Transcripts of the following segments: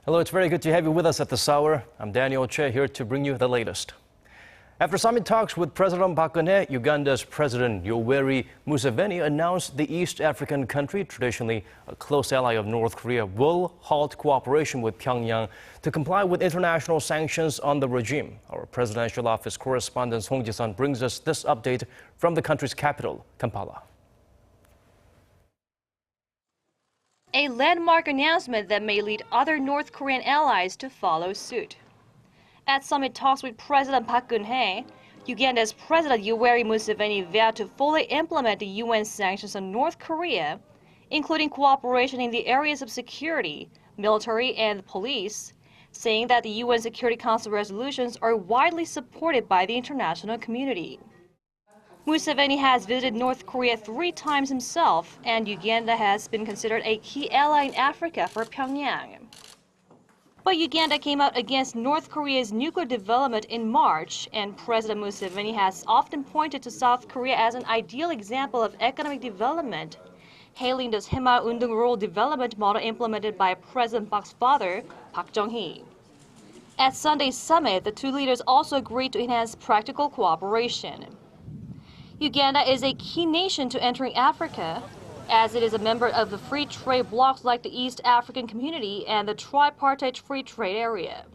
Hello, it's very good to have you with us at this hour. I'm Daniel Che here to bring you the latest. After summit talks with President Park Geun-hye, Uganda's President Yoweri Museveni announced the East African country, traditionally a close ally of North Korea, will halt cooperation with Pyongyang to comply with international sanctions on the regime. Our presidential office correspondent Song Ji-sun brings us this update from the country's capital, Kampala. A landmark announcement that may lead other North Korean allies to follow suit. At summit talks with President Park Geun-hye, Uganda's President Yoweri Museveni vowed to fully implement the UN sanctions on North Korea, including cooperation in the areas of security, military, and police, saying that the UN Security Council resolutions are widely supported by the international community. Museveni has visited North Korea 3 times himself, and Uganda has been considered a key ally in Africa for Pyongyang. But Uganda came out against North Korea's nuclear development in March, and President Museveni has often pointed to South Korea as an ideal example of economic development, hailing the Haemal-Eundong rural development model implemented by President Park's father, Park Chung-hee. At Sunday's summit, the two leaders also agreed to enhance practical cooperation. Uganda is a key nation to entering Africa, as it is a member of the free trade blocs like the East African Community and the Tripartite Free Trade Area.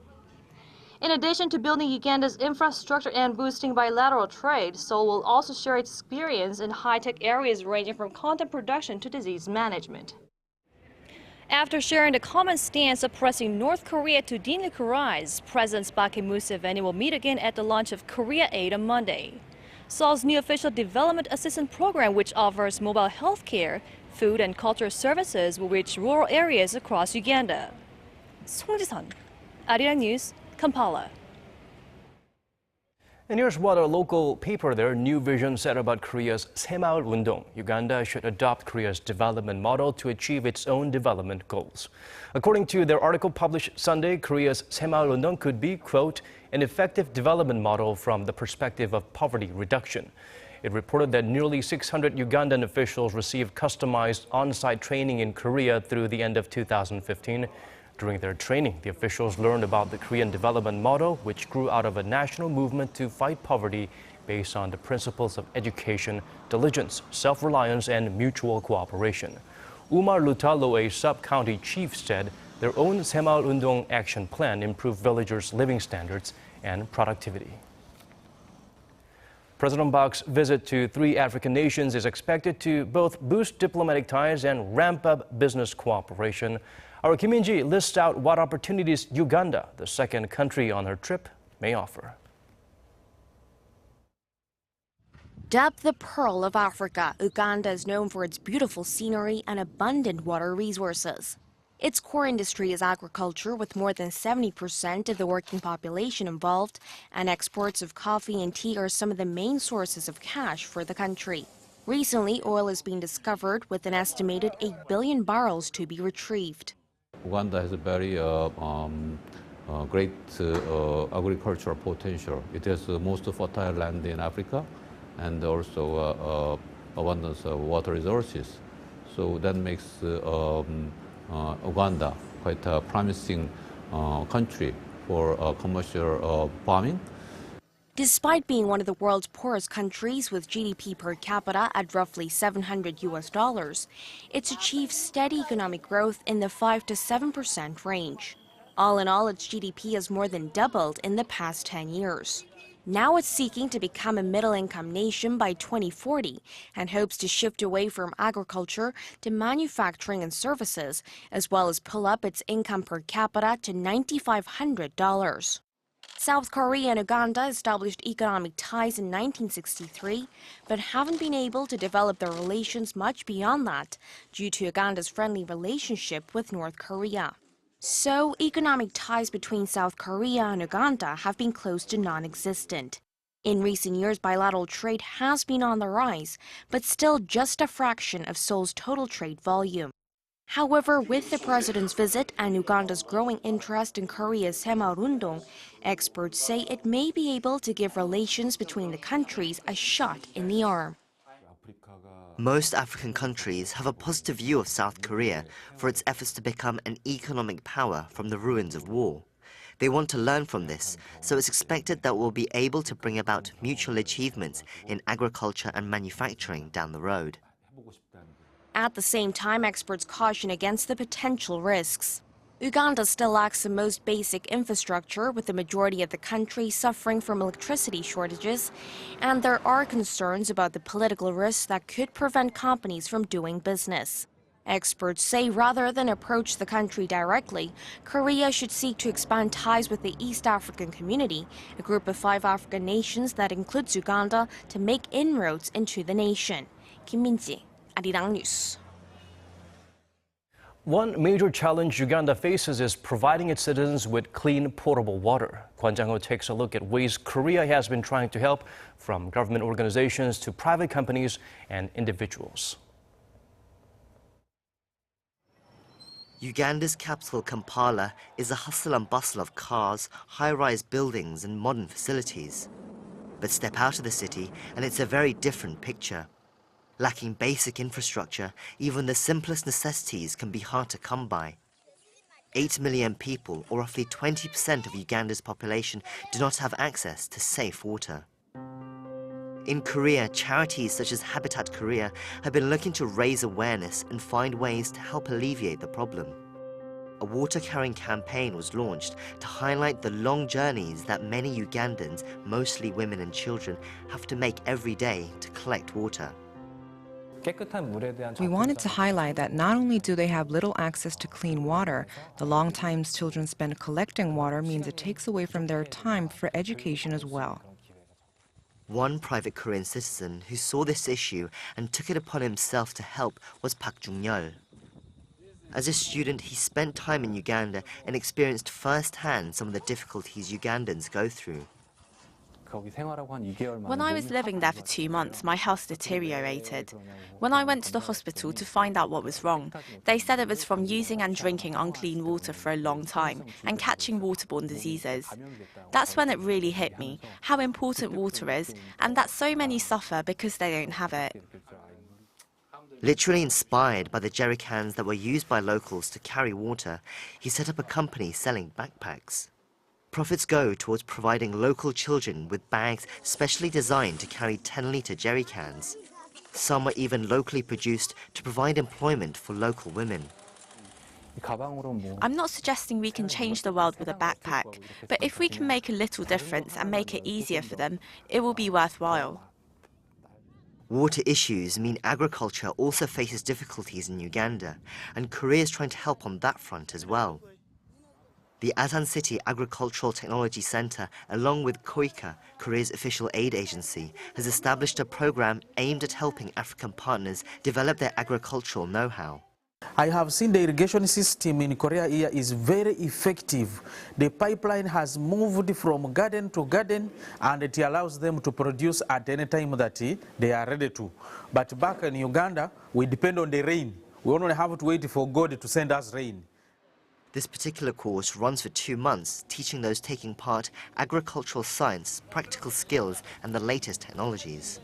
In addition to building Uganda's infrastructure and boosting bilateral trade, Seoul will also share its experience in high-tech areas ranging from content production to disease management. After sharing the common stance of pressing North Korea to denuclearize, President Museveni will meet again at the launch of Korea Aid on Monday. Seoul's new official development assistance program, which offers mobile health care, food and cultural services, will reach rural areas across Uganda. Song Ji-sun, Arirang News, Kampala. And here's what a local paper there, New Vision, said about Korea's Haemal-Eundong. Uganda should adopt Korea's development model to achieve its own development goals. According to their article published Sunday, Korea's Haemal-Eundong could be, quote, an effective development model from the perspective of poverty reduction. It reported that nearly 600 Ugandan officials received customized on-site training in Korea through the end of 2015. During their training, the officials learned about the Korean development model, which grew out of a national movement to fight poverty based on the principles of education, diligence, self-reliance, and mutual cooperation. Umar Lutalo, a sub-county chief, said their own Haemal-Eundong action plan improved villagers' living standards and productivity. President Park's visit to 3 African nations is expected to both boost diplomatic ties and ramp up business cooperation. Our KiMoon lists out what opportunities Uganda, the second country on her trip, may offer. Dubbed the Pearl of Africa, Uganda is known for its beautiful scenery and abundant water resources. Its core industry is agriculture, with more than 70% of the working population involved, and exports of coffee and tea are some of the main sources of cash for the country. Recently, oil has been discovered, with an estimated 8 billion barrels to be retrieved. Uganda has a very great agricultural potential. It has the most fertile land in Africa and also abundance of water resources. So that makes Uganda quite a promising country for commercial farming. Despite being one of the world's poorest countries with GDP per capita at roughly $700, it's achieved steady economic growth in the 5 to 7% range. All in all, its GDP has more than doubled in the past 10 years. Now it's seeking to become a middle-income nation by 2040 and hopes to shift away from agriculture to manufacturing and services, as well as pull up its income per capita to $9,500. South Korea and Uganda established economic ties in 1963, but haven't been able to develop their relations much beyond that due to Uganda's friendly relationship with North Korea. So, economic ties between South Korea and Uganda have been close to non-existent. In recent years, bilateral trade has been on the rise, but still just a fraction of Seoul's total trade volume. However, with the president's visit and Uganda's growing interest in Korea's Haemal-Eundong, experts say it may be able to give relations between the countries a shot in the arm. Most African countries have a positive view of South Korea for its efforts to become an economic power from the ruins of war. They want to learn from this, so it's expected that we'll be able to bring about mutual achievements in agriculture and manufacturing down the road. At the same time, experts caution against the potential risks. Uganda still lacks the most basic infrastructure, with the majority of the country suffering from electricity shortages, and there are concerns about the political risks that could prevent companies from doing business. Experts say rather than approach the country directly, Korea should seek to expand ties with the East African Community, a group of 5 African nations that includes Uganda, to make inroads into the nation. KiMoon, Arirang News. One major challenge Uganda faces is providing its citizens with clean, potable water. Kwon Jang-ho takes a look at ways Korea has been trying to help, from government organizations to private companies and individuals. Uganda's capital, Kampala, is a hustle and bustle of cars, high-rise buildings and modern facilities. But step out of the city and it's a very different picture. Lacking basic infrastructure, even the simplest necessities can be hard to come by. 8 million people, or roughly 20% of Uganda's population, do not have access to safe water. In Korea, charities such as Habitat Korea have been looking to raise awareness and find ways to help alleviate the problem. A water-carrying campaign was launched to highlight the long journeys that many Ugandans, mostly women and children, have to make every day to collect water. We wanted to highlight that not only do they have little access to clean water, the long times children spend collecting water means it takes away from their time for education as well. One private Korean citizen who saw this issue and took it upon himself to help was Park Jung-yeol. As a student, he spent time in Uganda and experienced firsthand some of the difficulties Ugandans go through. When I was living there for 2 months, my health deteriorated. When I went to the hospital to find out what was wrong, they said it was from using and drinking unclean water for a long time and catching waterborne diseases. That's when it really hit me, how important water is, and that so many suffer because they don't have it. Literally inspired by the jerry cans that were used by locals to carry water, he set up a company selling backpacks. Profits go towards providing local children with bags specially designed to carry 10-litre jerry cans. Some are even locally produced to provide employment for local women. I'm not suggesting we can change the world with a backpack, but if we can make a little difference and make it easier for them, it will be worthwhile. Water issues mean agriculture also faces difficulties in Uganda, and Korea is trying to help on that front as well. The Asan City Agricultural Technology Center, along with KOICA, Korea's official aid agency, has established a program aimed at helping African partners develop their agricultural know-how. I have seen the irrigation system in Korea here is very effective. The pipeline has moved from garden to garden, and it allows them to produce at any time that they are ready to. But back in Uganda, we depend on the rain. We only have to wait for God to send us rain. This particular course runs for 2 months, teaching those taking part agricultural science, practical skills, and the latest technologies.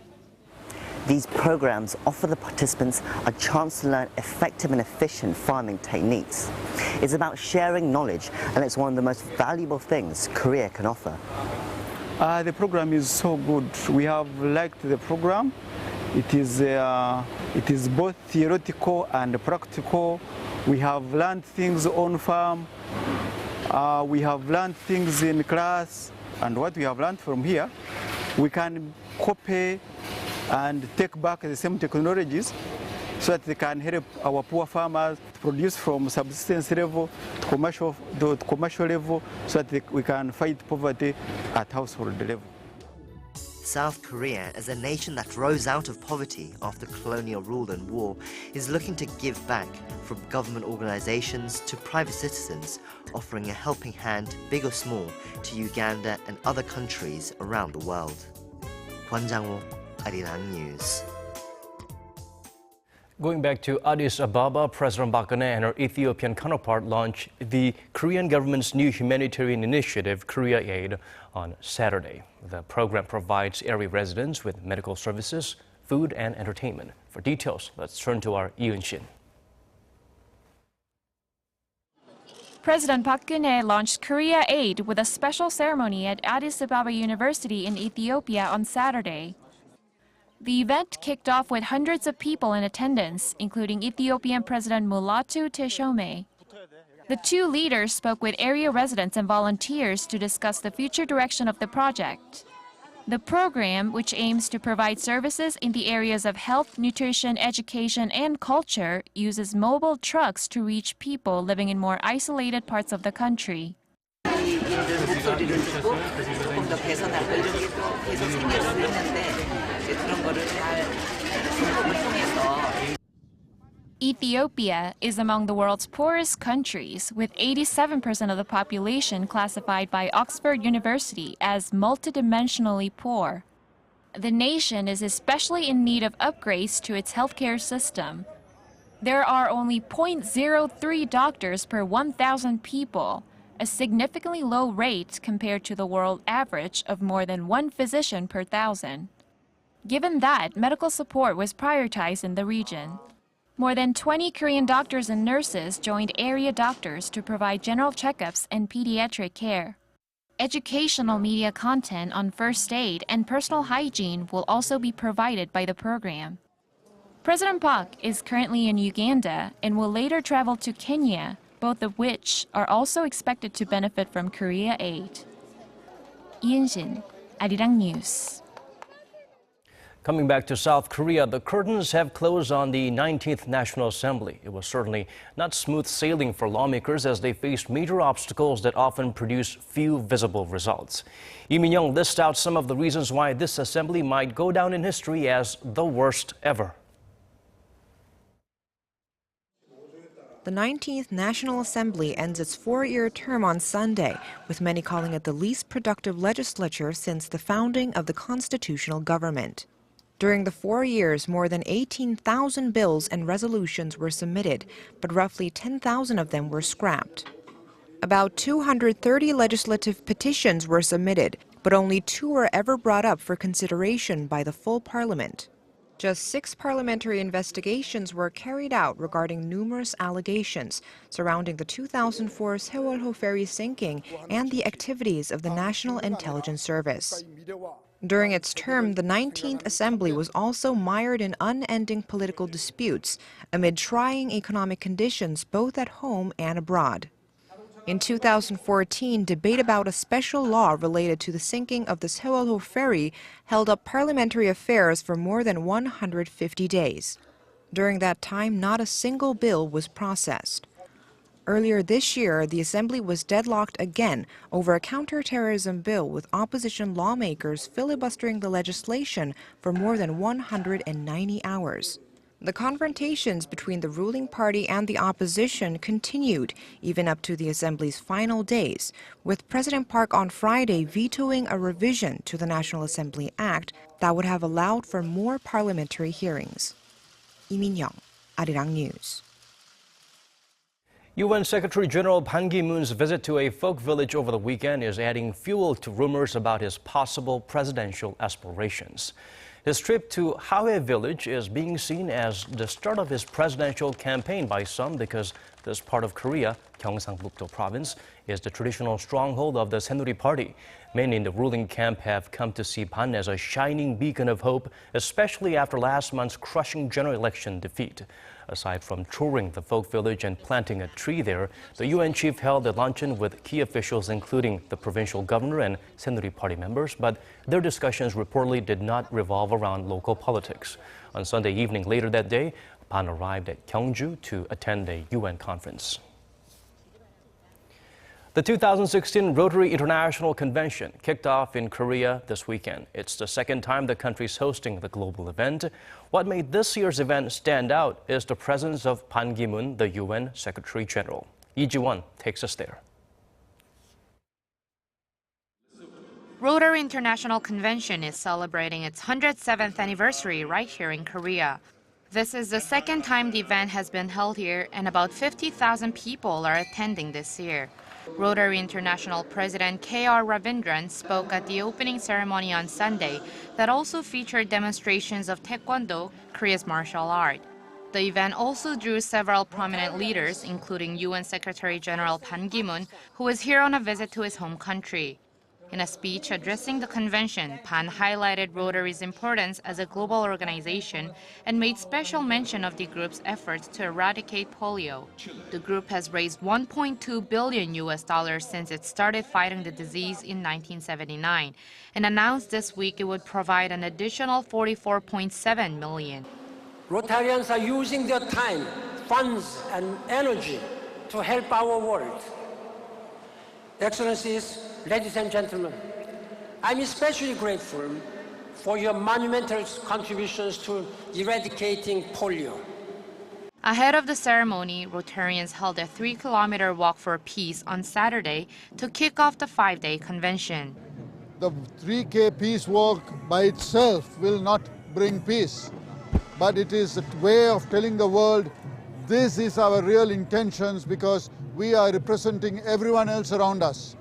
These programs offer the participants a chance to learn effective and efficient farming techniques. It's about sharing knowledge, and it's one of the most valuable things Korea can offer. The program is so good. We have liked the program. It is both theoretical and practical. We have learned things on farm. We have learned things in class. And what we have learned from here, we can copy and take back the same technologies so that they can help our poor farmers to produce from subsistence level to commercial level, so that we can fight poverty at household level. South Korea, as a nation that rose out of poverty after colonial rule and war, is looking to give back, from government organizations to private citizens, offering a helping hand, big or small, to Uganda and other countries around the world. Kwon Jang-ho, Arirang News. Going back to Addis Ababa, President Park Geun-hye and her Ethiopian counterpart launched the Korean government's new humanitarian initiative, Korea Aid, on Saturday. The program provides area residents with medical services, food and entertainment. For details, let's turn to our Yoon Shin. President Park Geun-hye launched Korea Aid with a special ceremony at Addis Ababa University in Ethiopia on Saturday. The event kicked off with hundreds of people in attendance, including Ethiopian President Mulatu Teshome. The two leaders spoke with area residents and volunteers to discuss the future direction of the project. The program, which aims to provide services in the areas of health, nutrition, education, and culture, uses mobile trucks to reach people living in more isolated parts of the country. Ethiopia is among the world's poorest countries, with 87% of the population classified by Oxford University as multidimensionally poor. The nation is especially in need of upgrades to its healthcare system. There are only 0.03 doctors per 1,000 people, a significantly low rate compared to the world average of more than one physician per 1,000. Given that, medical support was prioritized in the region. More than 20 Korean doctors and nurses joined area doctors to provide general checkups and pediatric care. Educational media content on first aid and personal hygiene will also be provided by the program. President Park is currently in Uganda and will later travel to Kenya, both of which are also expected to benefit from Korea Aid. Yoon Shin, Arirang News. Coming back to South Korea, the curtains have closed on the 19th National Assembly. It was certainly not smooth sailing for lawmakers as they faced major obstacles that often produce few visible results. Lee Min-young lists out some of the reasons why this assembly might go down in history as the worst ever. The 19th National Assembly ends its 4-year term on Sunday, with many calling it the least productive legislature since the founding of the constitutional government. During the 4 years, more than 18,000 bills and resolutions were submitted, but roughly 10,000 of them were scrapped. About 230 legislative petitions were submitted, but only 2 were ever brought up for consideration by the full parliament. Just 6 parliamentary investigations were carried out regarding numerous allegations surrounding the 2004 Seoul ferry sinking and the activities of the National Intelligence Service. During its term, the 19th Assembly was also mired in unending political disputes amid trying economic conditions both at home and abroad. In 2014, debate about a special law related to the sinking of the Seoul ferry held up parliamentary affairs for more than 150 days. During that time, not a single bill was processed. Earlier this year, the Assembly was deadlocked again over a counterterrorism bill with opposition lawmakers filibustering the legislation for more than 190 hours. The confrontations between the ruling party and the opposition continued even up to the Assembly's final days, with President Park on Friday vetoing a revision to the National Assembly Act that would have allowed for more parliamentary hearings. Lee Min-young, Arirang News. UN Secretary General Ban Ki-moon's visit to a folk village over the weekend is adding fuel to rumors about his possible presidential aspirations. His trip to Hae village is being seen as the start of his presidential campaign by some because this part of Korea, Gyeongsang-buk-do province, is the traditional stronghold of the Saenuri party. Many in the ruling camp have come to see Ban as a shining beacon of hope, especially after last month's crushing general election defeat. Aside from touring the folk village and planting a tree there, the UN chief held a luncheon with key officials, including the provincial governor and Saenuri party members, but their discussions reportedly did not revolve around local politics. On Sunday evening later that day, Ban arrived at Gyeongju to attend a UN conference. The 2016 Rotary International Convention kicked off in Korea this weekend. It's the second time the country's hosting the global event. What made this year's event stand out is the presence of Ban Ki-moon, the UN Secretary General. Lee Ji-won takes us there. Rotary International Convention is celebrating its 107th anniversary right here in Korea. This is the second time the event has been held here, and about 50,000 people are attending this year. Rotary International President K.R. Ravindran spoke at the opening ceremony on Sunday that also featured demonstrations of Taekwondo, Korea's martial art. The event also drew several prominent leaders, including UN Secretary General KiMoon, who was here on a visit to his home country. In a speech addressing the convention, Pan highlighted Rotary's importance as a global organization and made special mention of the group's efforts to eradicate polio. The group has raised $1.2 billion since it started fighting the disease in 1979 and announced this week it would provide an additional $44.7 million. Rotarians are using their time, funds, and energy to help our world. Excellencies, ladies and gentlemen, I'm especially grateful for your monumental contributions to eradicating polio. Ahead of the ceremony, Rotarians held a 3-kilometer walk for peace on Saturday to kick off the 5-day convention. The 3K peace walk by itself will not bring peace, but it is a way of telling the world this is our real intentions, because we are representing everyone else around us.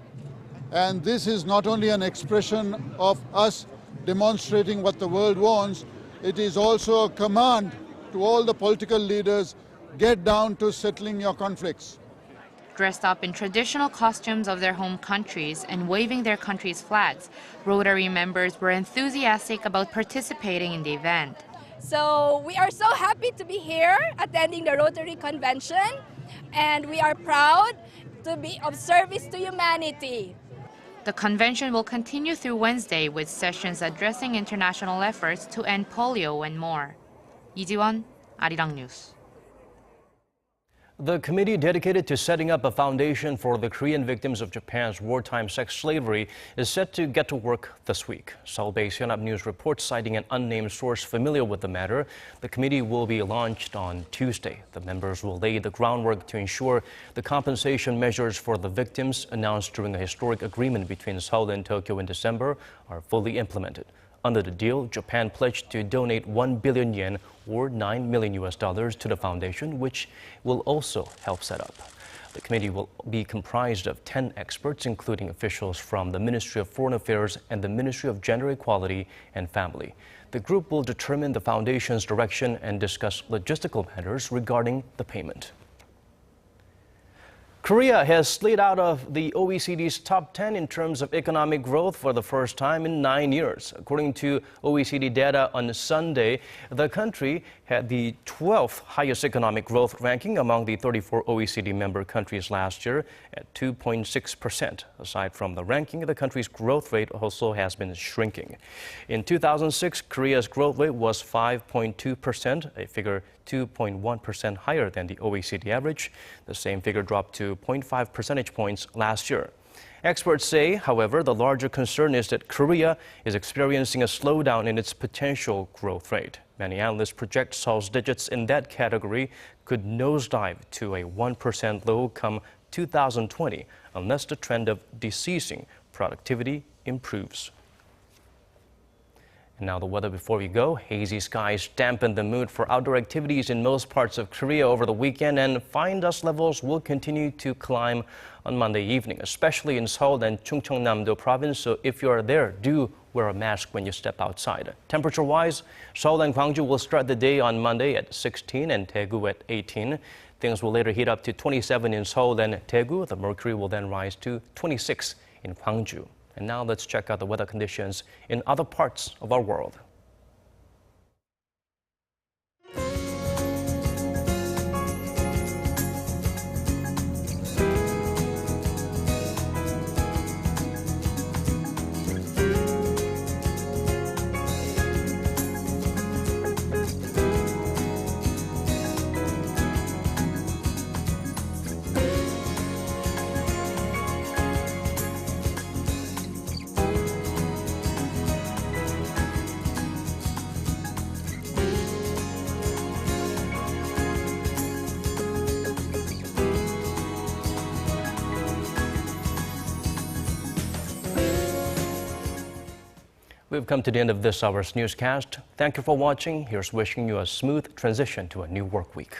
And this is not only an expression of us demonstrating what the world wants, it is also a command to all the political leaders, get down to settling your conflicts. Dressed up in traditional costumes of their home countries and waving their country's flags, Rotary members were enthusiastic about participating in the event. So we are so happy to be here attending the Rotary Convention, and we are proud to be of service to humanity. The convention will continue through Wednesday with sessions addressing international efforts to end polio and more. 이지원, Arirang News. The committee dedicated to setting up a foundation for the Korean victims of Japan's wartime sex slavery is set to get to work this week. Seoul-based Yonhap News reports, citing an unnamed source familiar with the matter. The committee will be launched on Tuesday. The members will lay the groundwork to ensure the compensation measures for the victims announced during a historic agreement between Seoul and Tokyo in December are fully implemented. Under the deal, Japan pledged to donate 1 billion yen or $9 million to the foundation, which will also help set up. The committee will be comprised of 10 experts, including officials from the Ministry of Foreign Affairs and the Ministry of Gender Equality and Family. The group will determine the foundation's direction and discuss logistical matters regarding the payment. Korea has slid out of the OECD's top 10 in terms of economic growth for the first time in 9 years. According to OECD data on Sunday, the country had the 12th highest economic growth ranking among the 34 OECD member countries last year at 2.6%. Aside from the ranking, the country's growth rate also has been shrinking. In 2006, Korea's growth rate was 5.2%, a figure 2.1% higher than the OECD average. The same figure dropped to 0.5 percentage points last year. Experts say, however, the larger concern is that Korea is experiencing a slowdown in its potential growth rate. Many analysts project Seoul's digits in that category could nosedive to a 1% low come 2020 unless the trend of deceasing productivity improves. And now the weather before we go. Hazy skies dampen the mood for outdoor activities in most parts of Korea over the weekend, and fine dust levels will continue to climb on Monday evening, especially in Seoul and Chungcheongnam-do province. So if you are there, do wear a mask when you step outside. Temperature-wise, Seoul and Gwangju will start the day on Monday at 16 and Daegu at 18. Things will later heat up to 27 in Seoul and Daegu. The mercury will then rise to 26 in Gwangju. And now let's check out the weather conditions in other parts of our world. We've come to the end of this hour's newscast. Thank you for watching. Here's wishing you a smooth transition to a new work week.